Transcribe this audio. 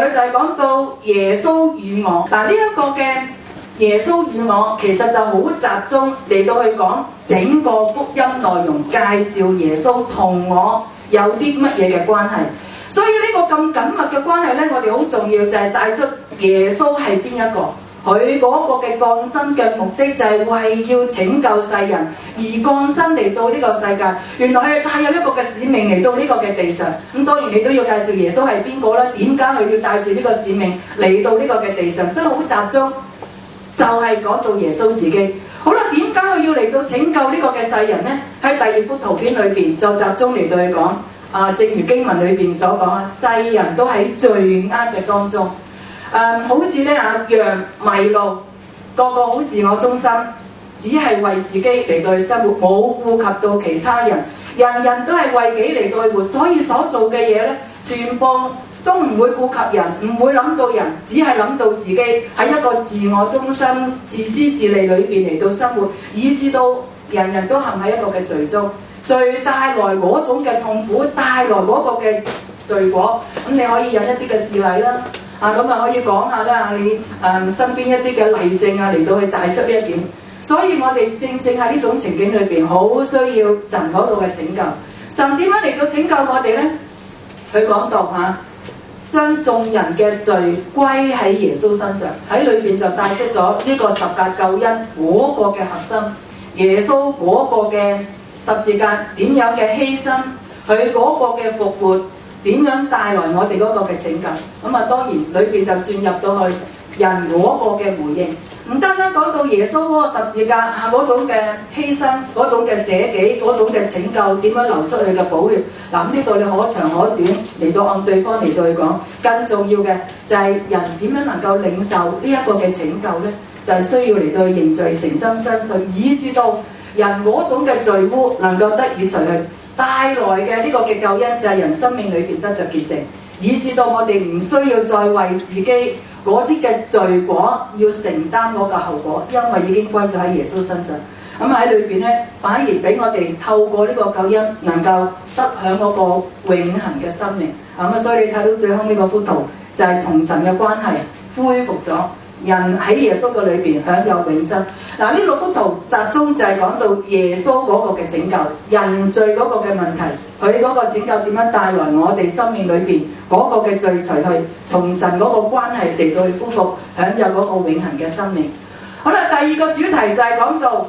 佢就係講到耶穌與我。嗱，呢一個嘅耶穌與我其實就好集中嚟到去講整個福音內容，介紹耶穌同我有啲乜嘢嘅關係。所以呢個咁緊密嘅關係呢，我哋好重要就係帶出耶穌係邊一個。佢嗰個嘅降生嘅目的就係為要拯救世人而降生嚟到呢個世界。原來佢帶有一個嘅使命嚟到呢個嘅地上。咁當然你都要介紹耶穌係邊個啦？點解佢要帶住呢個使命嚟到呢個嘅地上？所以好集中，就係講到耶穌自己。好啦，點解佢要嚟到拯救呢個嘅世人呢？喺第二幅圖片裏邊就集中嚟到去講。正如經文裏邊所講啊，世人都喺罪惡嘅當中。好似咧羊迷路，個個好自我中心，只係為自己嚟到去生活，冇顧及到其他人。人人都係為己嚟到去活，所以所做嘅嘢咧，全部都唔會顧及人，唔會諗到人，只係諗到自己，喺一個自我中心、自私自利裏邊嚟到生活，以至到人人都陷喺一個嘅罪中，罪帶來嗰種嘅痛苦，帶來嗰個嘅罪果。咁你可以引一啲嘅事例啦。咁可以講下啦，你身邊一啲嘅例證嚟到去帶出呢一點。所以我哋正喺呢種情景裏邊，好需要神嗰度嘅拯救。神點樣嚟到拯救我哋呢？佢講到將眾人嘅罪歸喺耶穌身上，喺裏邊就帶出咗呢個十架救恩嗰個嘅核心。耶穌嗰個嘅十字架點樣嘅犧牲，佢嗰個嘅復活，點樣帶來我哋嗰個嘅拯救？當然裏邊就轉入到去人嗰個嘅回應，唔單單講到耶穌嗰個十字架嗰種嘅犧牲，嗰種嘅捨己，嗰種嘅拯救，點樣流出去嘅寶血。呢度你可長可短嚟到按對方嚟到去講，更重要嘅就係人點樣能夠領受呢一個嘅拯救呢？就係需要嚟到去認罪、誠心相信，以至到人嗰種嘅罪污能夠得以除去。帶來嘅呢個嘅救恩就係人生命裏邊得着潔淨，以至到我哋唔需要再為自己嗰啲嘅罪果要承擔嗰個後果，因為已經歸咗喺耶穌身上。喺裏邊咧，反而俾我哋透過呢個救恩能夠得享嗰個永恆嘅生命。所以你睇到最後呢個幅圖就係同神嘅關係恢復咗。人喺耶穌嘅裏邊享有永生。呢六幅圖集中就係講到耶穌嗰個嘅拯救，人罪嗰個嘅問題，佢嗰個拯救點樣帶來我哋生命裏邊嗰個嘅罪除去，同神嗰個關係嚟到去恢復，享有嗰個永恆嘅生命。好啦，第二個主題就係講到